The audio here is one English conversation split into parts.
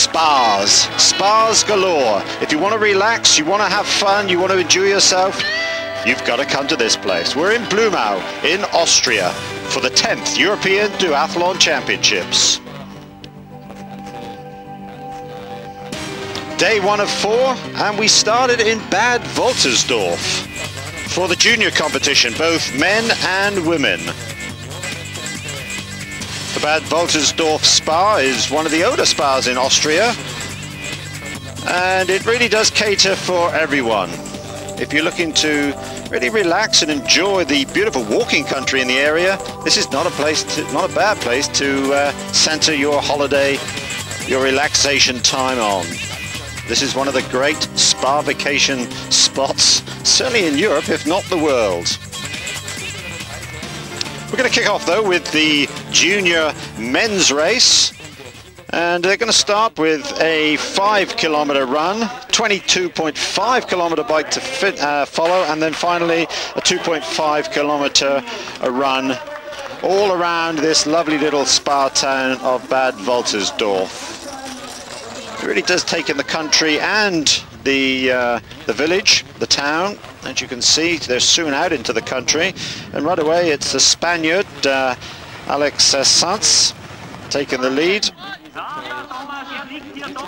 spas. Spas galore. If you want to relax, you want to have fun, you want to enjoy yourself, you've got to come to this place. We're in Blumau in Austria for the 10th European Duathlon Championships. Day 1 of 4, and we started in Bad Woltersdorf for the junior competition, both men and women. The Bad Woltersdorf Spa is one of the older spas in Austria, and it really does cater for everyone. If you're looking to really relax and enjoy the beautiful walking country in the area, this is not a bad place to center your holiday, your relaxation time on. This is one of the great spa vacation spots, certainly in Europe, if not the world. We're going to kick off though with the junior men's race, and they're going to start with a 5-kilometer run, 22.5-kilometer bike to follow, and then finally a 2.5-kilometer run all around this lovely little spa town of Bad Woltersdorf. It really does take in the country and the village, the town. As you can see, they're soon out into the country, and right away it's the Spaniard Alex Sanz taking the lead.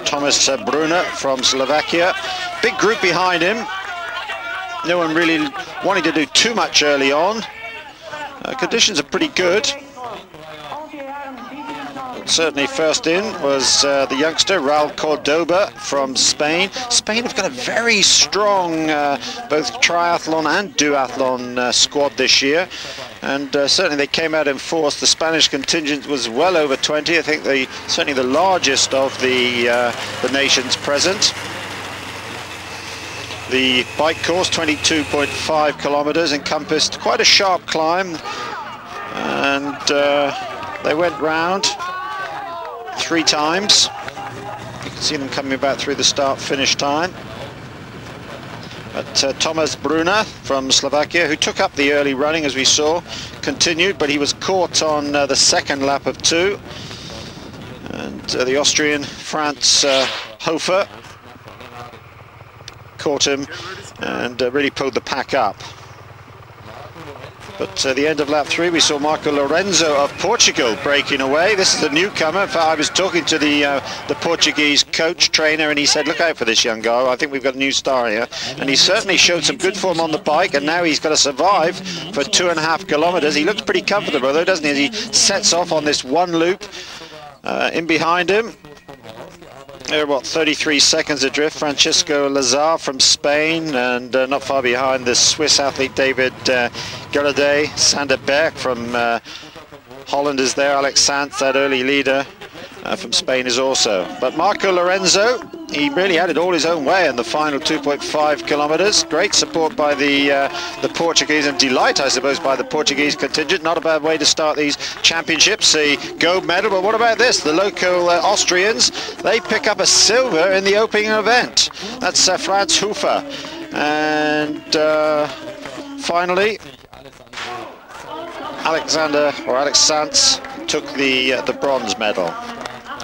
Thomas Brunner from Slovakia, big group behind him. No one really wanting to do too much early on. Conditions are pretty good. Certainly first in was the youngster Raul Cordoba from Spain. Spain have got a very strong both triathlon and duathlon squad this year, and certainly they came out in force. The Spanish contingent was well over 20. I think certainly the largest of the nations present. The bike course, 22.5 kilometers, encompassed quite a sharp climb, and they went round 3 times. You can see them coming about through the start-finish time. But Thomas Brunner from Slovakia, who took up the early running as we saw, continued, but he was caught on the second lap of 2. And the Austrian Franz Hofer caught him and really pulled the pack up. But at the end of lap 3, we saw Marco Lorenzo of Portugal breaking away. This is a newcomer. In fact, I was talking to the Portuguese coach, trainer, and he said, look out for this young guy. I think we've got a new star here. And he certainly showed some good form on the bike, and now he's got to survive for 2.5 kilometers. He looks pretty comfortable, though, doesn't he? As he sets off on this one loop. In behind him, they're, what, 33 seconds adrift, Francisco Lazar from Spain, and not far behind the Swiss athlete David Gerardet. Sander Berg from Holland is there. Alex Sanz, that early leader from Spain, is also. But Marco Lorenzo, he really had it all his own way in the final 2.5 kilometers. Great support by the Portuguese, and delight, I suppose, by the Portuguese contingent. Not a bad way to start these championships. A gold medal, but what about this? The local Austrians, they pick up a silver in the opening event. That's Franz Hofer. And finally, Alex Sanz took the bronze medal.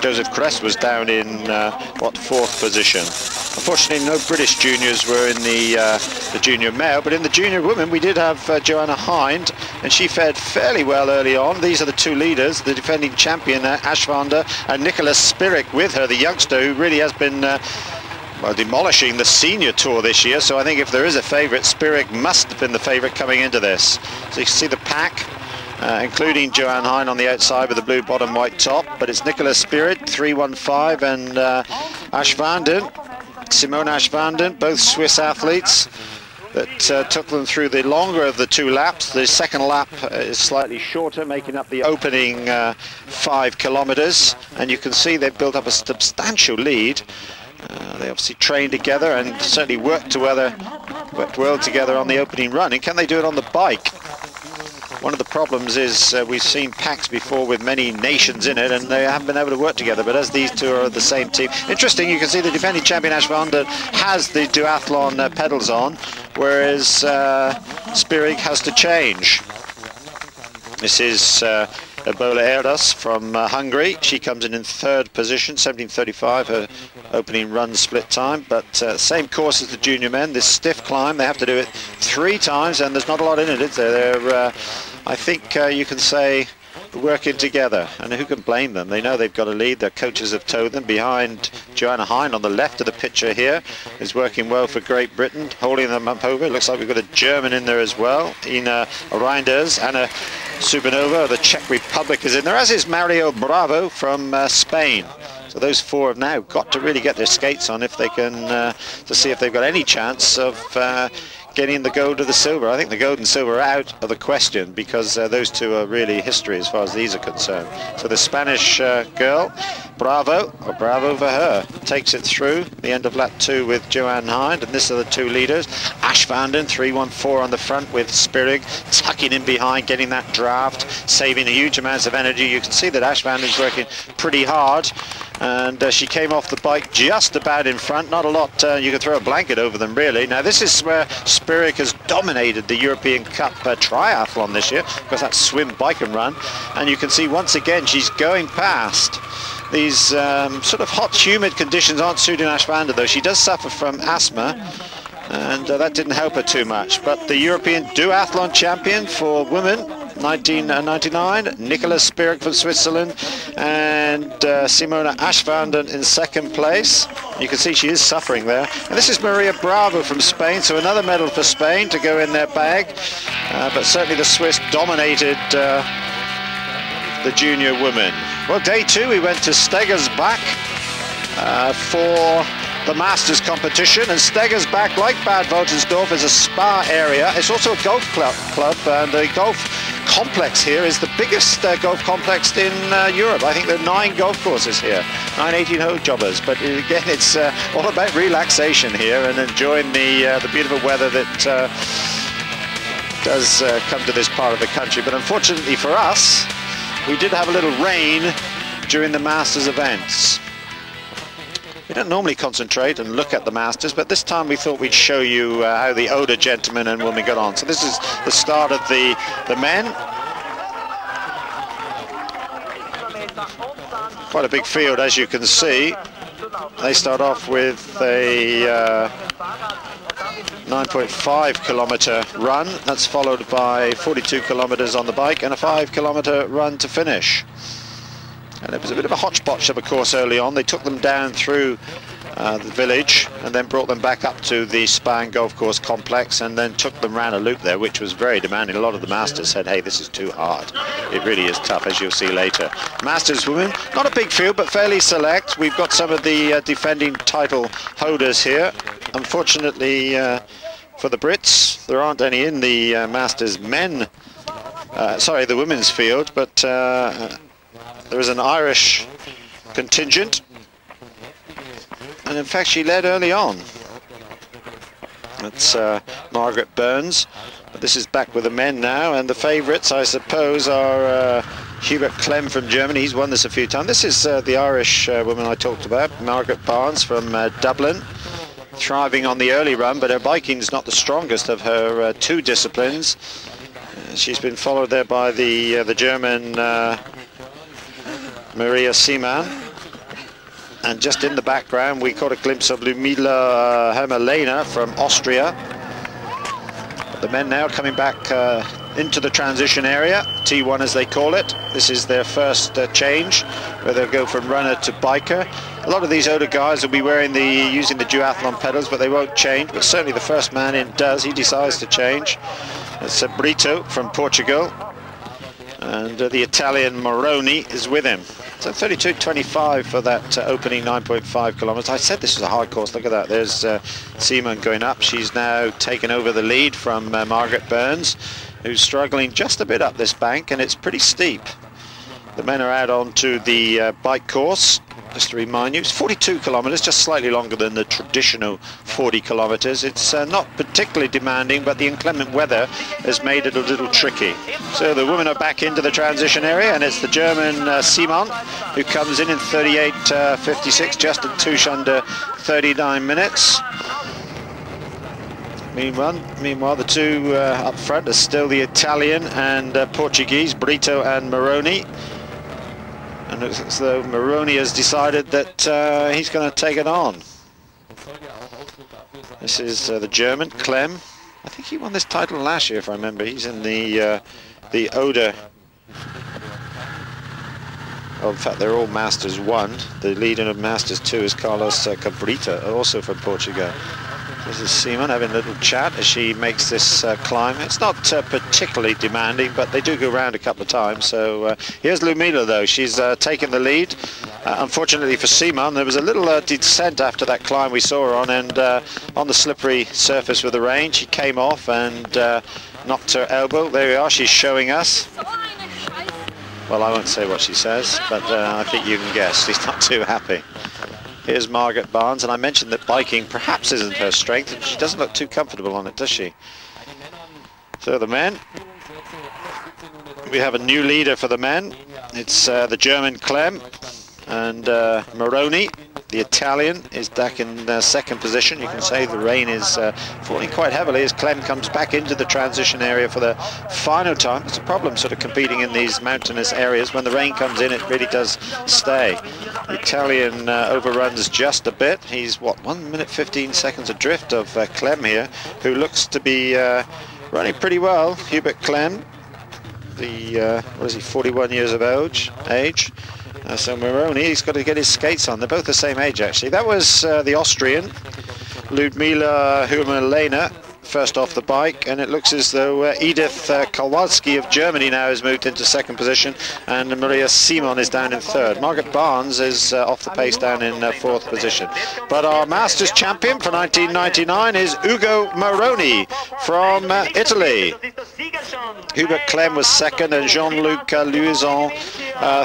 Joseph Crest was down in, 4th position. Unfortunately, no British juniors were in the junior male, but in the junior women, we did have Joanna Hind, and she fared fairly well early on. These are the 2 leaders, the defending champion, Ashvander, and Nicholas Spirik with her, the youngster, who really has been demolishing the senior tour this year. So I think if there is a favourite, Spirik must have been the favourite coming into this. So you can see the pack. Including Joanne Hein on the outside with the blue bottom, white top, but it's Nicholas Spirit, 3:15, and Ashvanden, Simone Ashvanden, both Swiss athletes that took them through the longer of the 2 laps. The second lap is slightly shorter, making up the opening 5 kilometers, and you can see they've built up a substantial lead. They obviously trained together and certainly worked well together on the opening run. And can they do it on the bike? One of the problems is we've seen packs before with many nations in it, and they haven't been able to work together. But as these 2 are the same team, interesting. You can see the defending champion Ashvander has the duathlon pedals on, whereas Spirig has to change. This is Ebola Erdos from Hungary. She comes in third position, 17:35, her opening run split time. But same course as the junior men, this stiff climb. They have to do it 3 times, and there's not a lot in it, is there? They're, I think you can say, working together, and who can blame them? They know they've got a lead. Their coaches have told them. Behind, Joanna Hind on the left of the picture here is working well for Great Britain, holding them up over. It looks like we've got a German in there as well. Ina Reinders, Anna Subinova, the Czech Republic is in there, as is Mario Bravo from Spain. So those 4 have now got to really get their skates on if they can, to see if they've got any chance of getting the gold or the silver. I think the gold and silver are out of the question, because those 2 are really history as far as these are concerned. So the Spanish girl, Bravo, or bravo for her, takes it through the end of lap 2 with Joanne Hind, and this are the 2 leaders. Ash Vanden, 3:14 on the front with Spirig, tucking in behind, getting that draft, saving huge amounts of energy. You can see that Ash Vanden's working pretty hard, and she came off the bike just about in front. Not a lot, you can throw a blanket over them really. Now this is where Spirig has dominated the European Cup triathlon this year, because that's swim, bike and run, and you can see once again she's going past. These sort of hot, humid conditions aren't suiting Ash Vanden, though. She does suffer from asthma, and that didn't help her too much. But the European Duathlon champion for women, 1999, Nicola Spirig from Switzerland, and Simona Ash Vanden in second place. You can see she is suffering there. And this is Maria Bravo from Spain, so another medal for Spain to go in their bag. But certainly the Swiss dominated the junior women. Well, day 2 we went to Stegersbach for the Masters competition, and Stegersbach, like Bad Woltersdorf, is a spa area. It's also a golf club, and the golf complex here is the biggest golf complex in Europe. I think there are 9 golf courses here, 9 18-hole jobbers. But again, it's all about relaxation here and enjoying the beautiful weather that does come to this part of the country. But unfortunately for us, we did have a little rain during the Masters events. We don't normally concentrate and look at the Masters, but this time we thought we'd show you how the older gentlemen and women got on. So this is the start of the men. Quite a big field, as you can see. They start off with a 9.5 kilometer run. That's followed by 42 kilometers on the bike and a 5 kilometer run to finish. And it was a bit of a hodgepodge of a course early on. They took them down through the village and then brought them back up to the spa and golf course complex, and then took them round a loop there, which was very demanding. A lot of the Masters said, hey, this is too hard. It really is tough, as you'll see later. Masters women, not a big field, but fairly select. We've got some of the defending title holders here. Unfortunately for the Brits, there aren't any in the Masters men, sorry, the women's field, but there is an Irish contingent, and in fact she led early on. That's Margaret Burns, but this is back with the men now, and the favourites, I suppose, are Hubert Clem from Germany. He's won this a few times. This is the Irish woman I talked about, Margaret Barnes from Dublin, thriving on the early run, but her biking's not the strongest of her 2 disciplines. She's been followed there by the German Maria Seemann, and just in the background we caught a glimpse of Ludmila Hermelena from Austria. The men now coming back into the transition area, T1 as they call it. This is their first change, where they'll go from runner to biker. A lot of these older guys will be using the duathlon pedals, but they won't change. But certainly the first man in does. He decides to change. It's Brito from Portugal, and the Italian Moroni is with him. So 32.25 for that opening 9.5 kilometers. I said this was a hard course. Look at that. There's Seaman going up. She's now taken over the lead from Margaret Burns, who's struggling just a bit up this bank, and it's pretty steep. The men are out onto the bike course. Just to remind you, it's 42 kilometers, just slightly longer than the traditional 40 kilometers. It's not particularly demanding, but the inclement weather has made it a little tricky. So the women are back into the transition area, and it's the German Simon who comes in 38.56, just a touch under 39 minutes. Meanwhile, the two up front are still the Italian and Portuguese, Brito and Moroni. And it looks as though Moroni has decided that he's going to take it on. This is the German, Clem. I think he won this title last year, if I remember. He's in the Oder. Oh, in fact, they're all Masters 1. The leader of Masters 2 is Carlos Cabrita, also from Portugal. This is Simon having a little chat as she makes this climb. It's not particularly demanding, but they do go around a couple of times. So here's Lumila, though. She's taken the lead. Unfortunately for Simon, there was a little descent after that climb we saw her on, and on the slippery surface with the rain, she came off and knocked her elbow. There we are, she's showing us. Well, I won't say what she says, but I think you can guess. She's not too happy. Here's Margaret Barnes, and I mentioned that biking perhaps isn't her strength, and she doesn't look too comfortable on it, does she? So the men, we have a new leader for the men. It's the German Clem, and Moroni, the Italian, is back in second position. You can say the rain is falling quite heavily as Clem comes back into the transition area for the final time. It's a problem sort of competing in these mountainous areas. When the rain comes in, it really does stay. The Italian overruns just a bit. He's, what, 1 minute 15 seconds adrift of Clem here, who looks to be running pretty well. Hubert Clem, the, what is he, 41 years of age. So Moroni, he's got to get his skates on. They're both the same age, actually. That was the Austrian, Ludmila Humelena, first off the bike, and it looks as though Edith Kowalski of Germany now has moved into second position, and Maria Simon is down in third. Margaret Barnes is off the pace down in fourth position. But our Masters champion for 1999 is Ugo Moroni from Italy. Hubert Clem was second and Jean-Luc Louison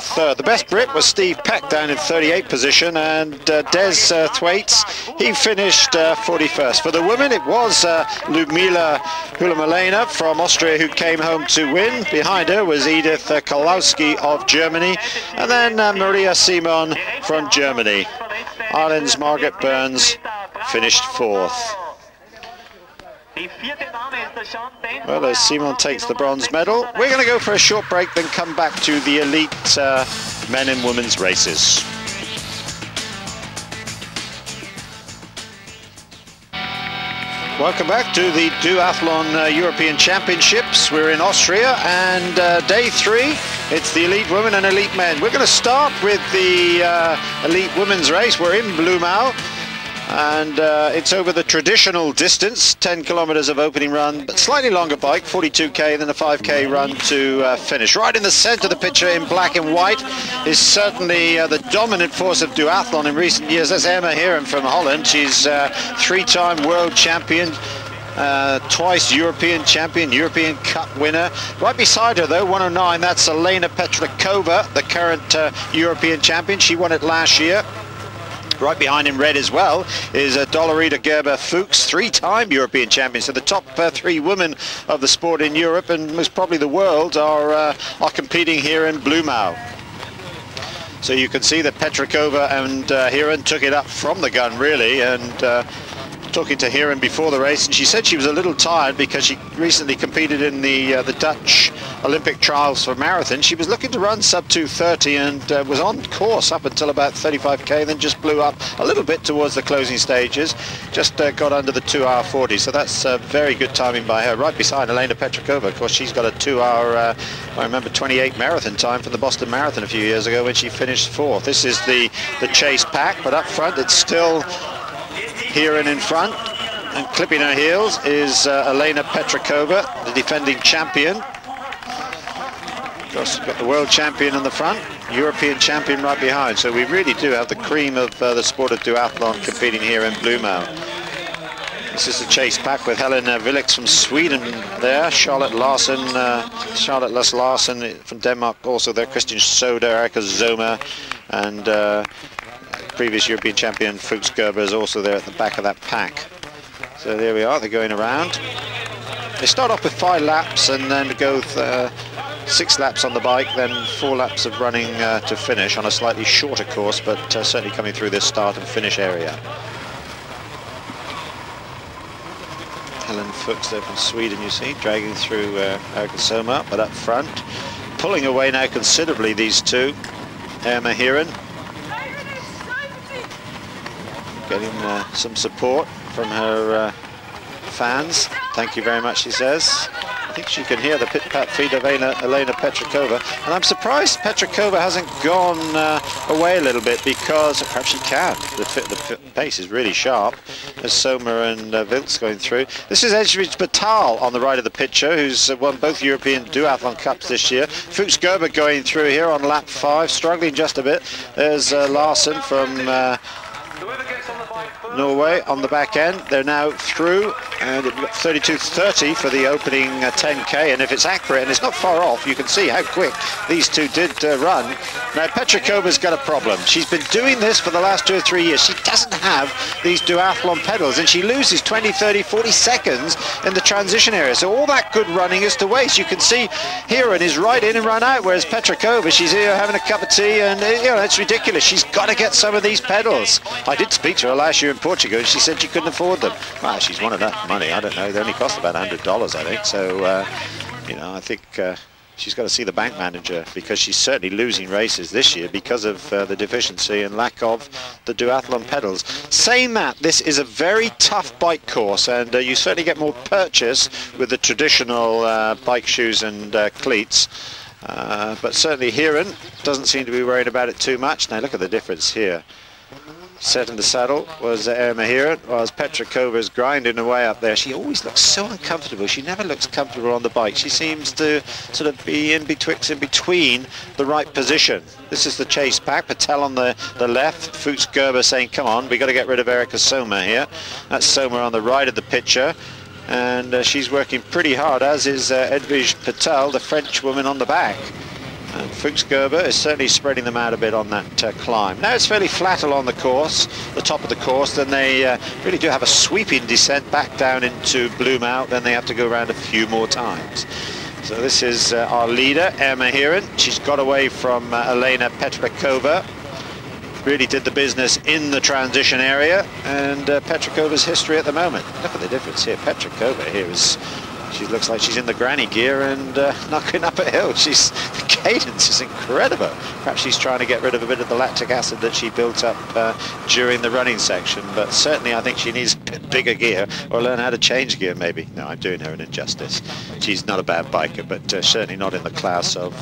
third. The best Brit was Steve Peck down in 38th position, and Des Thwaites, he finished 41st. For the women, it was Ludmila Humelena from Austria who came home to win. Behind her was Edith Kowalski of Germany, and then Maria Simon from Germany. Ireland's Margaret Burns finished fourth. Well, as Simon takes the bronze medal, we're going to go for a short break, then come back to the elite men and women's races. Welcome back to the Duathlon European Championships. We're in Austria, and day 3, it's the elite women and elite men. We're going to start with the elite women's race. We're in Blumau, and it's over the traditional distance, 10 kilometers of opening run, but slightly longer bike, 42k, then a 5k run to finish. Right in the center of the picture in black and white is certainly the dominant force of duathlon in recent years. That's Emma Heeren from Holland. She's 3-time world champion, twice European champion, European Cup winner. Right beside her, though, 109, that's Elena Petrakova, the current European champion. She won it last year. Right behind in red as well is Dolorita Gerber-Fuchs, 3-time European champion. So the top 3 women of the sport in Europe, and most probably the world, are competing here in Blumau. So you can see that Petrakova and Heeren took it up from the gun, really, and talking to Heeren before the race, and she said she was a little tired because she recently competed in the Dutch Olympic trials for marathon. She was looking to run sub 2:30 and was on course up until about 35k, then just blew up a little bit towards the closing stages, just got under the 2:40, so that's very good timing by her. Right beside Elena Petrakova, of course, she's got a 2-hour, I remember 28 marathon time from the Boston Marathon a few years ago when she finished 4th. This is the chase pack, but up front it's still Heeren in front, and clipping her heels is Elena Petrakova, the defending champion. Of course, we've got the world champion in the front, European champion right behind. So we really do have the cream of the sport of duathlon competing here in Blumau. This is the chase pack with Helen Villix from Sweden there, Charlotte Lass Larsen from Denmark also there, Christian Soda, Erika Zoma, and previous European champion Fuchs Gerber is also there at the back of that pack. So there we are, they're going around. They start off with 5 laps and then go 6 laps on the bike, then 4 laps of running to finish on a slightly shorter course, but certainly coming through this start and finish area. Helen Fuchs there from Sweden, you see, dragging through Erika Soma, but up front, pulling away now considerably, these two. Emma Heron getting some support from her fans. Thank you very much, she says. I think she can hear the pit-pat feet of Elena Petrakova, and I'm surprised Petrakova hasn't gone away a little bit, because perhaps she can. The pace is really sharp as Soma and Wiltz going through. This is Edvige Batal on the right of the picture, who's won both European Duathlon Cups this year. Fuchs Gerber going through here on lap 5, struggling just a bit. There's Larsen from Norway on the back end. They're now through, and we've got 32:30 for the opening 10k, and if it's accurate, and it's not far off, you can see how quick these two did run. Now Petrakova's got a problem. She's been doing this for the last 2 or 3 years. She doesn't have these duathlon pedals, and she loses 20, 30, 40 seconds in the transition area, so all that good running is to waste. You can see Heron is right in and run out, whereas Petrakova, she's here having a cup of tea, and you know, it's ridiculous. She's got to get some of these pedals. I did speak to her last year in Portugal, and she said she couldn't afford them. Well, she's won enough money, I don't know, they only cost about $100, I think, so you know, I think she's got to see the bank manager, because she's certainly losing races this year because of the deficiency and lack of the duathlon pedals. Saying that, this is a very tough bike course, and you certainly get more purchase with the traditional bike shoes and cleats, but certainly Heron doesn't seem to be worried about it too much. Now look at the difference here. Set in the saddle was Emma Heron, whilst Petrakova's grinding away up there. She always looks so uncomfortable. She never looks comfortable on the bike. She seems to sort of be in between the right position. This is the chase pack. Patel on the left, Fuchs Gerber saying, come on, we got to get rid of Erika Soma here. That's Soma on the right of the picture, and she's working pretty hard, as is Edvige Patel, the French woman, on the back. And Fuchs Gerber is certainly spreading them out a bit on that climb. Now it's fairly flat along the course, the top of the course, then they really do have a sweeping descent back down into Blumau, then they have to go around a few more times. So this is our leader, Emma Heron. She's got away from Elena Petrakova. Really did the business in the transition area, and Petrakova's history at the moment. Look at the difference here. Petrakova here is... she looks like she's in the granny gear and knocking up a hill. The cadence is incredible. Perhaps she's trying to get rid of a bit of the lactic acid that she built up during the running section, but certainly I think she needs a bit bigger gear, or learn how to change gear maybe. No, I'm doing her an injustice. She's not a bad biker, but certainly not in the class of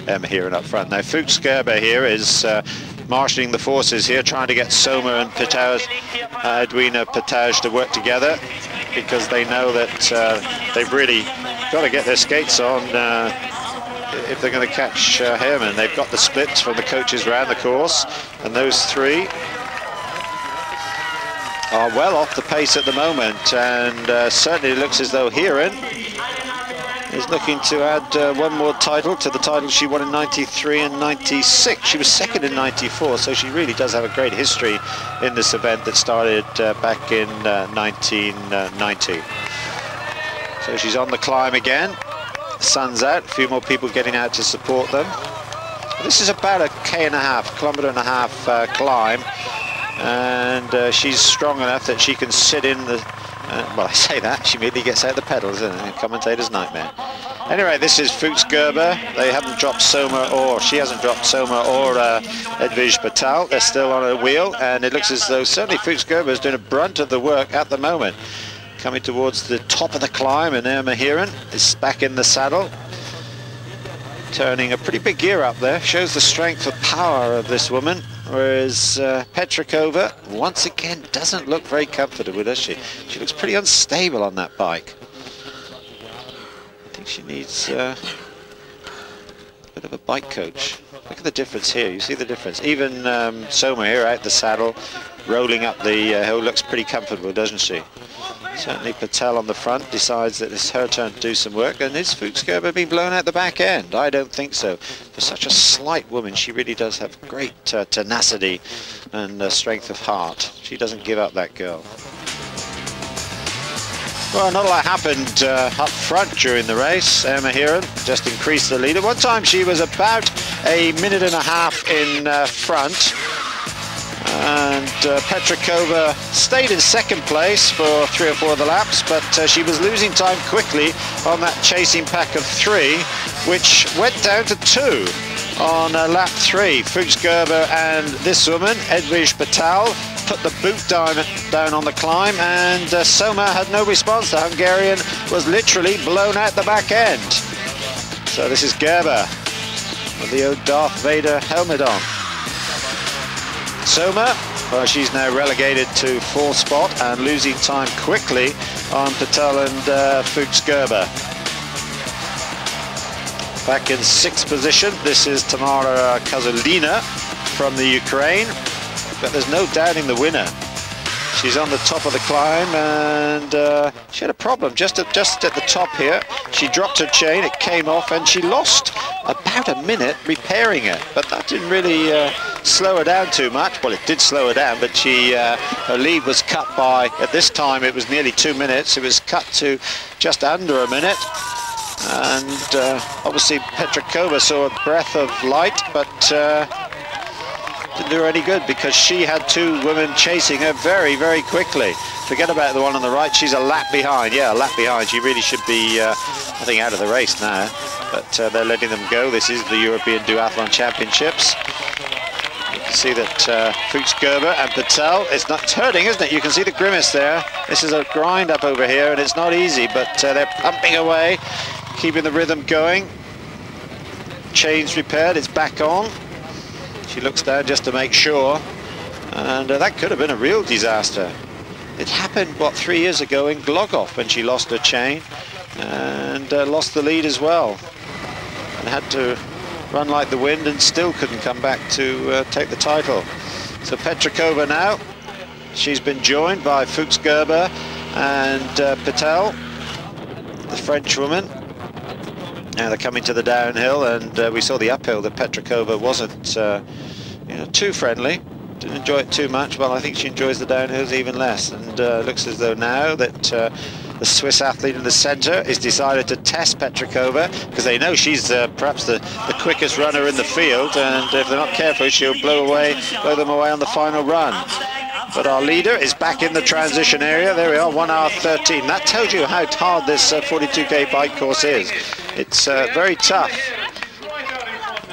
Emma Heron up front. Now Fuchs Gerber here is marshalling the forces here, trying to get Soma and Edwina Patage to work together, because they know that they've really got to get their skates on if they're going to catch Herman. They've got the splits from the coaches around the course, and those three are well off the pace at the moment, and certainly it looks as though Heron is looking to add one more title to the title she won in 93 and 96. She was second in 94, so she really does have a great history in this event that started back in 1990. So she's on the climb again. Sun's out, a few more people getting out to support them. This is about a kilometre and a half climb, and she's strong enough that she can sit in the well, I say that, she immediately gets out the pedals, isn't it? A commentator's nightmare. Anyway, this is Fuchs Gerber. They haven't dropped Soma, or she hasn't dropped Soma or Edvige Patel. They're still on a wheel, and it looks as though certainly Fuchs Gerber is doing a brunt of the work at the moment. Coming towards the top of the climb, and Emma Heron is back in the saddle, turning a pretty big gear up there. Shows the strength and power of this woman. Whereas Petrakova, once again, doesn't look very comfortable, does she? She looks pretty unstable on that bike. I think she needs a bit of a bike coach. Look at the difference here. You see the difference. Even Soma here out the saddle, rolling up the hill, looks pretty comfortable, doesn't she? Certainly Patel on the front decides that it's her turn to do some work. And is Fuchs Gerber being blown out the back end? I don't think so. For such a slight woman, she really does have great tenacity and strength of heart. She doesn't give up, that girl. Well, not a lot happened up front during the race. Emma Heron just increased the lead. At one time she was about a minute and a half in front. And Petrakova stayed in second place for 3 or 4 of the laps, but she was losing time quickly on that chasing pack of 3, which went down to 2 on lap 3. Fuchs Gerber and this woman, Edwige Patel, put the boot down on the climb, and Soma had no response. The Hungarian was literally blown out the back end. So this is Gerber with the old Darth Vader helmet on. Soma, well, she's now relegated to 4th spot and losing time quickly on Patel and Fuchs Gerber. Back in 6th position, this is Tamara Kozulina from the Ukraine, but there's no doubting the winner. She's on the top of the climb, and she had a problem just at the top here. She dropped her chain, it came off, and she lost about a minute repairing it, but that didn't really slow her down too much. Well, it did slow her down, but her lead was cut by, at this time it was nearly 2 minutes. It was cut to just under a minute, and obviously Petrakova saw a breath of light, but didn't do her any good, because she had 2 women chasing her very, very quickly. Forget about the one on the right, she's a lap behind. Yeah, a lap behind. She really should be, I think, out of the race now, but they're letting them go. This is the European Duathlon Championships. You can see that Fuchs Gerber and Patel, it's hurting, isn't it? You can see the grimace there. This is a grind up over here, and it's not easy, but they're pumping away, keeping the rhythm going. Chains repaired, it's back on. She looks down just to make sure, and that could have been a real disaster. It happened, what, 3 years ago in Glogov, when she lost her chain and lost the lead as well, and had to run like the wind and still couldn't come back to take the title. So Petrakova now, she's been joined by Fuchs Gerber and Patel, the French woman. Now they're coming to the downhill, and we saw the uphill that Petrakova wasn't too friendly, didn't enjoy it too much. Well, I think she enjoys the downhills even less, and looks as though now that the Swiss athlete in the centre is decided to test Petrakova, because they know she's perhaps the quickest runner in the field, and if they're not careful, she'll blow them away on the final run. But our leader is back in the transition area. There we are, 1 hour 13. That tells you how hard this 42k bike course is. It's very tough.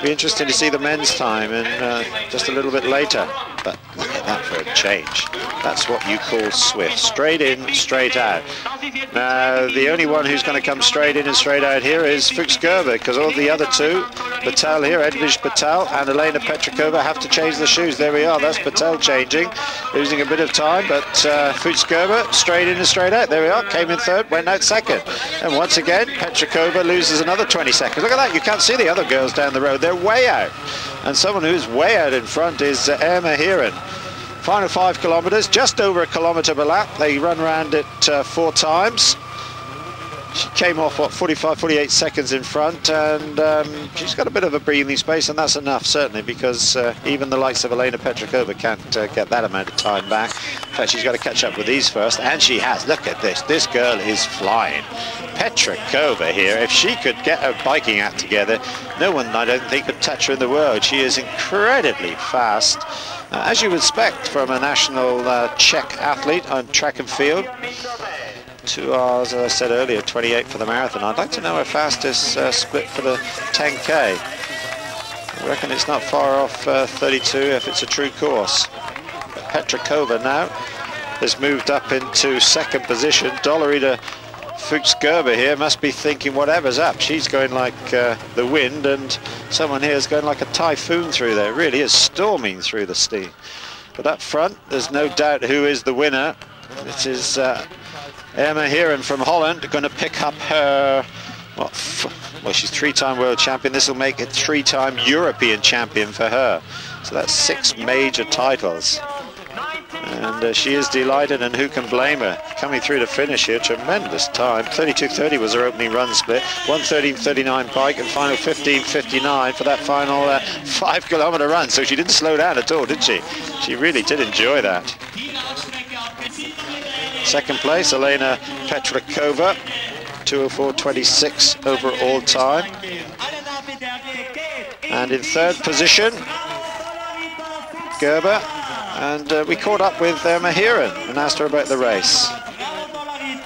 Be interesting to see the men's time in just a little bit later. But look at that for a change. That's what you call swift. Straight in, straight out. Now, the only one who's going to come straight in and straight out here is Fuchs Gerber, because all the other 2, Patel here, Edwige Patel and Elena Petrakova, have to change the shoes. There we are, that's Patel changing, losing a bit of time, but Fuchs Gerber straight in and straight out. There we are, came in 3rd, went out 2nd. And once again, Petrakova loses another 20 seconds. Look at that, you can't see the other girls down the road. They're way out. And someone who's way out in front is Emma Heron. Final 5 kilometers, just over a kilometer per lap. They run around it 4 times. She came off, what, 45, 48 seconds in front, and she's got a bit of a breathing space, and that's enough, certainly, because even the likes of Elena Petrakova can't get that amount of time back. In fact, she's got to catch up with these first, and she has. Look at this. This girl is flying. Petrakova here, if she could get her biking act together, no one, I don't think, could touch her in the world. She is incredibly fast, as you would expect from a national Czech athlete on track and field. 2 hours, as I said earlier, 28 for the marathon. I'd like to know her fastest split for the 10k. I reckon it's not far off 32 if it's a true course. But Petrakova now has moved up into 2nd position. Dolorita Fuchs Gerber here must be thinking whatever's up. She's going like the wind, and someone here is going like a typhoon through there. It really is storming through the steam. But up front, there's no doubt who is the winner. It is Emma Heron from Holland, going to pick up her, well, she's 3-time world champion. This will make it 3-time European champion for her. So that's 6 major titles. And she is delighted, and who can blame her? Coming through to finish here, tremendous time. 32:30 was her opening run split, 1:13:39 bike, and final 15:59 for that final 5-kilometer run. So she didn't slow down at all, did she? She really did enjoy that. 2nd place, Elena Petrakova, 2:04.26 overall time. And in 3rd position, Gerber, And we caught up with Emma Heron and asked her about the race.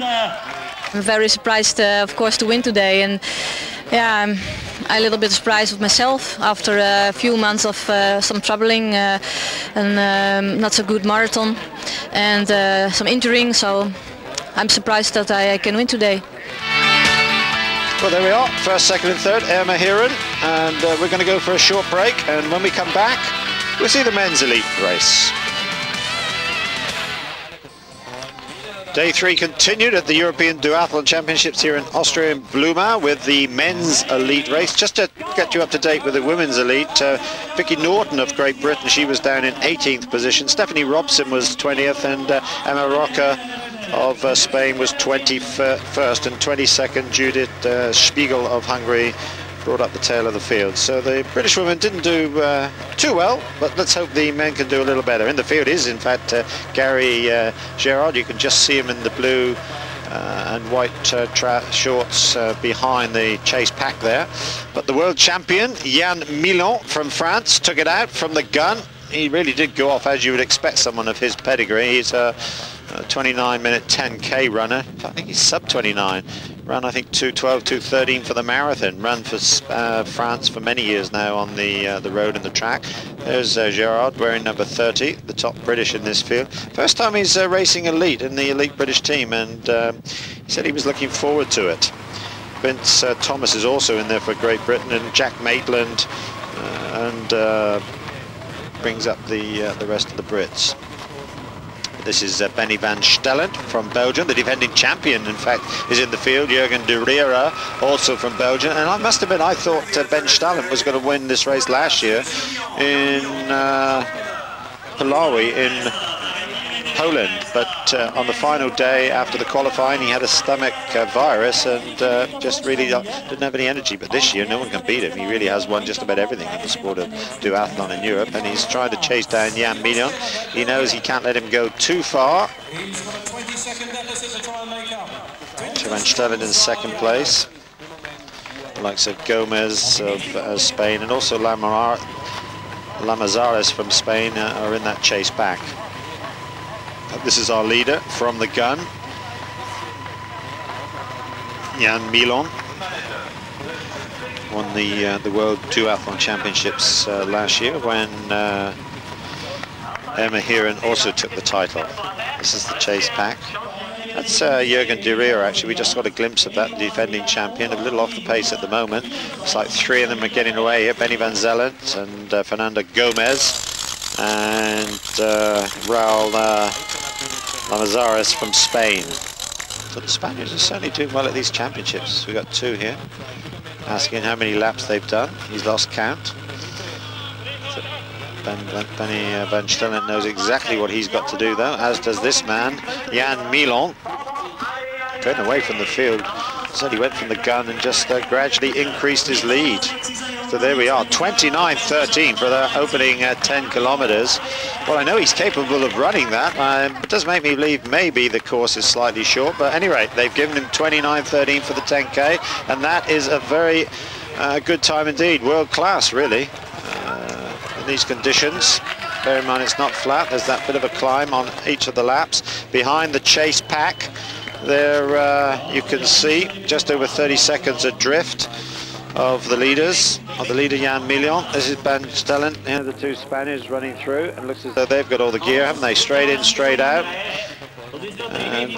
I'm very surprised, of course, to win today, and yeah, I'm a little bit surprised with myself after a few months of some troubling and not so good marathon and some injuring. So I'm surprised that I can win today. Well, there we are, first, second and third, Emma Heron, and we're going to go for a short break, and when we come back, we'll see the men's elite race. Day 3 continued at the European Duathlon Championships here in Austria in Blumau with the men's elite race. Just to get you up to date with the women's elite, Vicky Norton of Great Britain, she was down in 18th position. Stephanie Robson was 20th, and Emma Roca of Spain was 21st, and 22nd Judith Spiegel of Hungary brought up the tail of the field. So the British women didn't do too well, but let's hope the men can do a little better. In the field is, in fact, Gary Gerard. You can just see him in the blue and white shorts behind the chase pack there. But the world champion, Jan Milon from France, took it out from the gun. He really did go off, as you would expect someone of his pedigree. He's a 29-minute 10K runner. I think he's sub 29. Ran, I think, 2:12, 2:13 for the marathon. Run for France for many years now on the road and the track. There's Gerard wearing number 30, the top British in this field. First time he's racing elite in the elite British team, and he said he was looking forward to it. Vince Thomas is also in there for Great Britain, and Jack Maitland, and brings up the rest of the Brits. This is Benny van Stellent from Belgium. The defending champion, in fact, is in the field. Jurgen de Riera, also from Belgium. And I must admit, I thought Ben Stellent was going to win this race last year in Puławy in Poland. But on the final day after the qualifying, he had a stomach virus and just really didn't have any energy. But this year, no one can beat him. He really has won just about everything in the sport of duathlon in Europe. And he's trying to chase down Jan Milon. He knows he can't let him go too far. Van Stellent in second place. The likes of Gomez of Spain, and also Llamazares from Spain are in that chase back. This is our leader from the gun, Jan Milon. Won the World Duathlon Championships last year when Emma Heron also took the title. This is the chase pack. That's Jurgen de Riera, actually. We just got a glimpse of that defending champion, a little off the pace at the moment. It's like three of them are getting away here. Benny van Stellent and Fernanda Gomez and Raul Llamazares from Spain. So the Spaniards are certainly doing well at these championships. We've got two here. Asking how many laps they've done. He's lost count. So Benny van Stellent knows exactly what he's got to do, though, as does this man, Jan Milon. Going away from the field. So he went from the gun and just gradually increased his lead. So there we are, 29:13 for the opening 10 kilometers. Well, I know he's capable of running that. It does make me believe maybe the course is slightly short, but at any rate, they've given him 29:13 for the 10K, and that is a very good time indeed. World class, really, in these conditions. Bear in mind, it's not flat. There's that bit of a climb on each of the laps. Behind the chase pack, there you can see just over 30 seconds adrift of the leaders, of the leader Jan Milon. This is Van Stellent, here are the two Spaniards running through, and looks as though they've got all the gear, haven't they? Straight in, straight out. And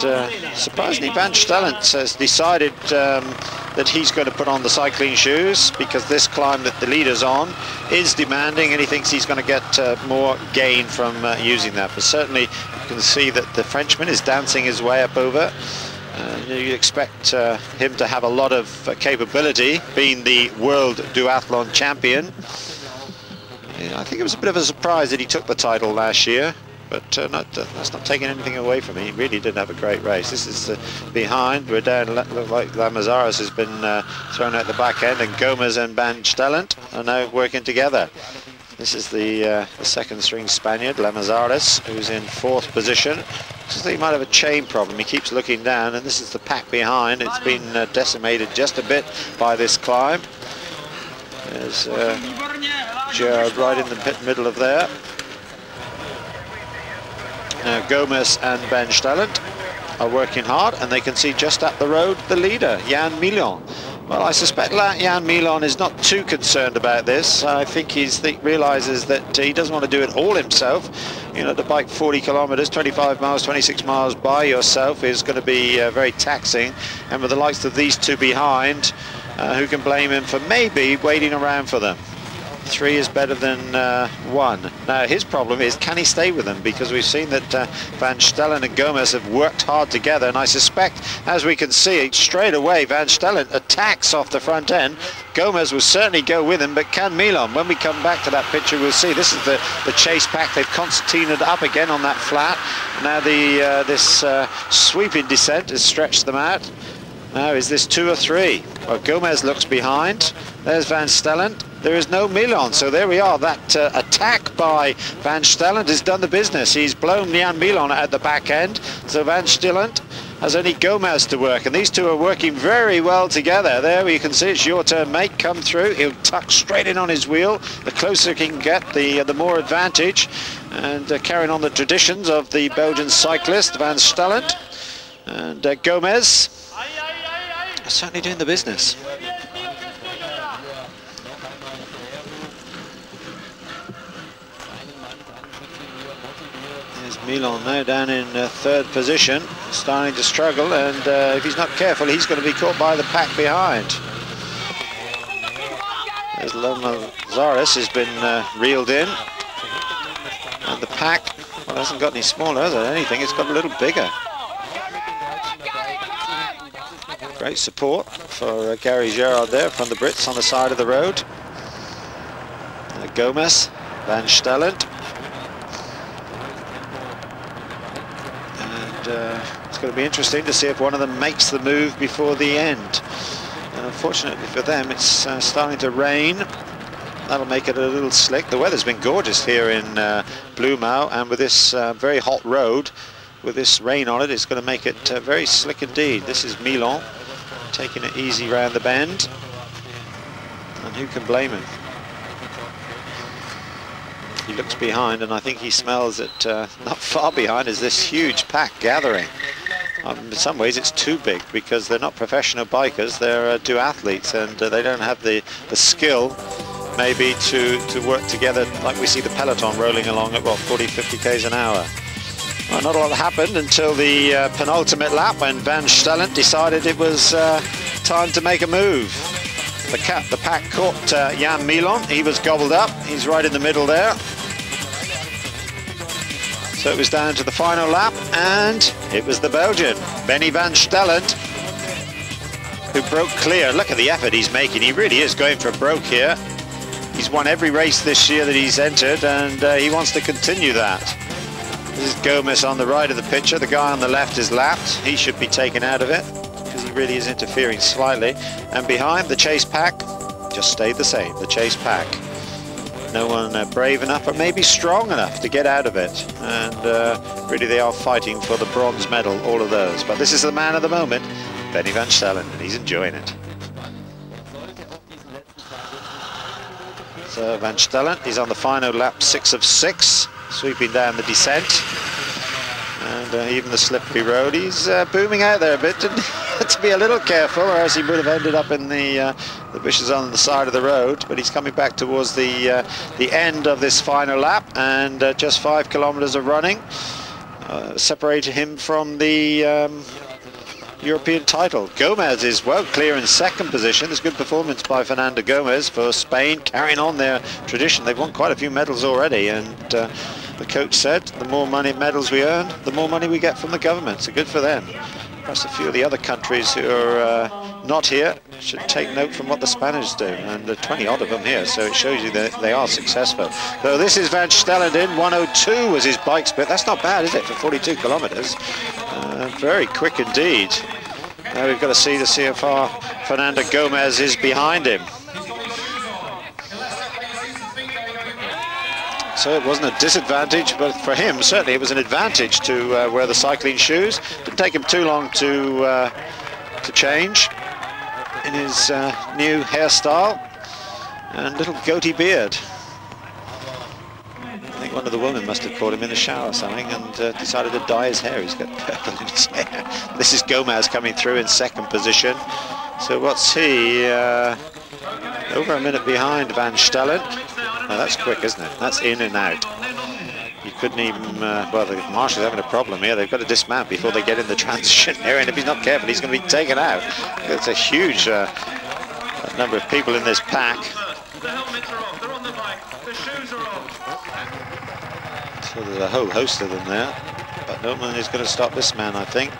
surprisingly, Van Stellent has decided that he's going to put on the cycling shoes because this climb that the leader's on is demanding, and he thinks he's going to get more gain from using that. But certainly you can see that the Frenchman is dancing his way up over. You expect him to have a lot of capability, being the World Duathlon champion. I think it was a bit of a surprise that he took the title last year, but that's not taking anything away from him. He really did have a great race. This is behind. We're down, look like Llamazares has been thrown out the back end, and Gomez and Van Stellent are now working together. This is the second string Spaniard, Llamazares, who's in 4th position. I think he might have a chain problem. He keeps looking down, and this is the pack behind. It's been decimated just a bit by this climb. There's Gerard right in the middle of there. Now Gomez and Van Stellent are working hard, and they can see just up the road the leader, Jan Milon. Well, I suspect Jan Milon is not too concerned about this. I think he realizes that he doesn't want to do it all himself. You know, to bike 40 kilometers, 25 miles, 26 miles by yourself is going to be very taxing. And with the likes of these two behind, who can blame him for maybe waiting around for them? 3 is better than 1. Now his problem is, can he stay with them? Because we've seen that Van Stellent and Gomez have worked hard together, and I suspect, as we can see, straight away Van Stellent attacks off the front end. Gomez will certainly go with him, but can Milon? When we come back to that picture, we'll see. This is the chase pack. They've concertinaed up again on that flat. Now this sweeping descent has stretched them out. Now is this 2 or 3? Well, Gomez looks behind. There's Van Stellent. There is no Milon, so there we are. That attack by Van Stellent has done the business. He's blown Jan Milon at the back end, so Van Stellent has only Gomez to work, and these two are working very well together. There you can see it's your turn, mate, come through. He'll tuck straight in on his wheel. The closer he can get, the more advantage, and carrying on the traditions of the Belgian cyclist Van Stellent. And Gomez are certainly doing the business. Milon now down in 3rd position, starting to struggle, and if he's not careful, he's going to be caught by the pack behind. As Lomazaris has been reeled in, and the pack, well, hasn't got any smaller, has it? Anything, it's got a little bigger. Great support for Gary Gerard there from the Brits on the side of the road. Gomez, Van Stellent. It's going to be interesting to see if one of them makes the move before the end. And unfortunately for them, it's starting to rain. That'll make it a little slick. The weather's been gorgeous here in Blumau, and with this very hot road, with this rain on it, it's going to make it very slick indeed. This is Milon taking it easy round the bend, and who can blame him? He looks behind, and I think he smells that not far behind is this huge pack gathering. In some ways it's too big, because they're not professional bikers, they're duathletes, and they don't have the skill maybe to work together like we see the peloton rolling along at, what, 40-50 k's an hour. Well, not a lot happened until the penultimate lap, when Van Stellent decided it was time to make a move. The pack caught Jan Milon. He was gobbled up. He's right in the middle there. So it was down to the final lap, and it was the Belgian, Benny Van Stellent, who broke clear. Look at the effort he's making. He really is going for broke here. He's won every race this year that he's entered, and he wants to continue that. This is Gomez on the right of the picture. The guy on the left is lapped. He should be taken out of it, because he really is interfering slightly. And behind, the chase pack just stayed the same, the chase pack. No one brave enough, or maybe strong enough to get out of it. And really they are fighting for the bronze medal, all of those. But this is the man of the moment, Benny Van Stellent, and he's enjoying it. So Van Stellent, he's on the final lap, 6 of 6, sweeping down the descent. And even the slippery road, he's booming out there a bit. To be a little careful, or else he would have ended up in the bushes on the side of the road. But he's coming back towards the end of this final lap, and just 5 kilometers of running separated him from the European title. Gomez is well clear in 2nd position. There's good performance by Fernando Gomez for Spain, carrying on their tradition. They've won quite a few medals already, and the coach said the more medals we earn, the more money we get from the government, so good for them. Perhaps a few of the other countries who are not here should take note from what the Spanish do, and 20 odd of them here, so it shows you that they are successful. So this is Van Stellent in, 1:02 was his bike split. That's not bad, is it, for 42 kilometers? Very quick indeed. Now we've got to see if Fernando Gomez is behind him. So it wasn't a disadvantage, but for him, certainly it was an advantage to wear the cycling shoes. Didn't take him too long to change in his new hairstyle and little goatee beard. I think one of the women must have caught him in the shower or something and decided to dye his hair. He's got purple in his hair. This is Gomez coming through in second position. So what's he? Over a minute behind Van Stellen. Oh, that's quick, isn't it? That's in and out. You couldn't even, well, the marshal's having a problem here. They've got to dismount before they get in the transition area, and if he's not careful, he's going to be taken out. It's a huge number of people in this pack. So there's a whole host of them there, but no one is going to stop this man, I think,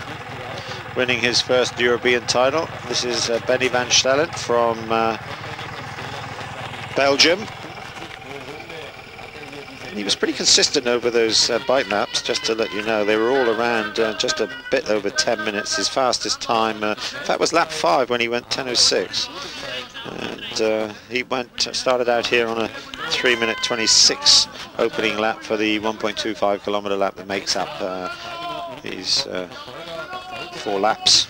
winning his first European title. This is Benny Van Stellen from Belgium. He was pretty consistent over those bike laps, just to let you know. They were all around just a bit over 10 minutes. His fastest time, in fact, was lap 5 when he went 10:06. And he started out here on a 3-minute 26 opening lap for the 1.25 kilometer lap that makes up his 4 laps,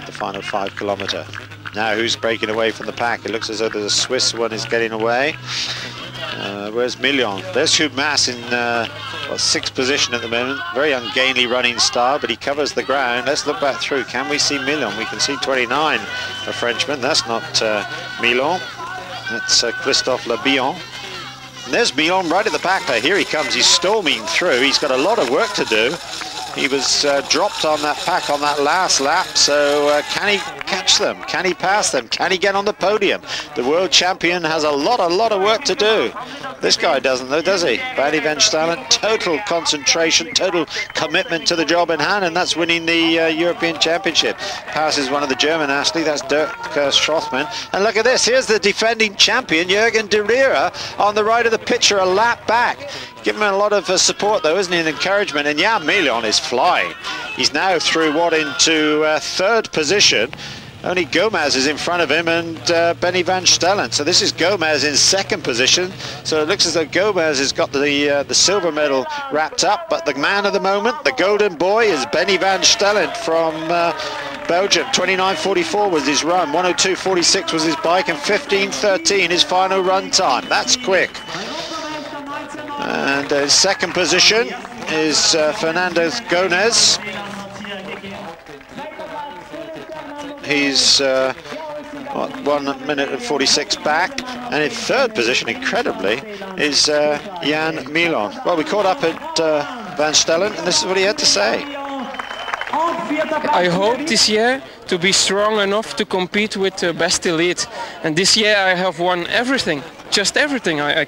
the final 5 kilometer. Now who's breaking away from the pack? It looks as though the Swiss one is getting away. Where's Million? There's Hugh Mass in 6th position at the moment. Very ungainly running style, but he covers the ground. Let's look back through. Can we see Million? We can see 29, a Frenchman. That's not Millon. That's Christophe Labillon. And there's Millon right at the back there. Here he comes. He's storming through. He's got a lot of work to do. He was dropped on that pack on that last lap, so can he catch them? Can he pass them? Can he get on the podium? The world champion has a lot of work to do. This guy doesn't though, does he? Benny Van Stellen, total concentration, total commitment to the job in hand, and that's winning the European Championship. Passes one of the German athletes, that's Dirk Schrothman. And look at this, here's the defending champion, Jürgen de Riera, on the right of the picture, a lap back. Give him a lot of support though, isn't he, and encouragement. And yeah, Millon is flying. He's now through into 3rd position. Only Gomez is in front of him and Benny Van Stellen. So this is Gomez in 2nd position. So it looks as though Gomez has got the silver medal wrapped up. But the man of the moment, the golden boy, is Benny Van Stellen from Belgium. 29:44 was his run, 1:02:46 was his bike, and 15:13 his final run time. That's quick. And 2nd position is Fernando Gonez. He's 1 minute and 46 back, and in 3rd position, incredibly, is Jan Millon. Well, we caught up at Van Stellen, and this is what he had to say. I hope this year to be strong enough to compete with the best elite, and this year I have won everything, just everything. I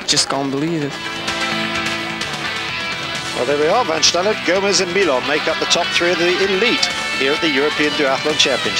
just can't believe it. Well, there we are. Van Stellen, Gomez and Millon make up the top 3 of the elite here at the European Duathlon Championship.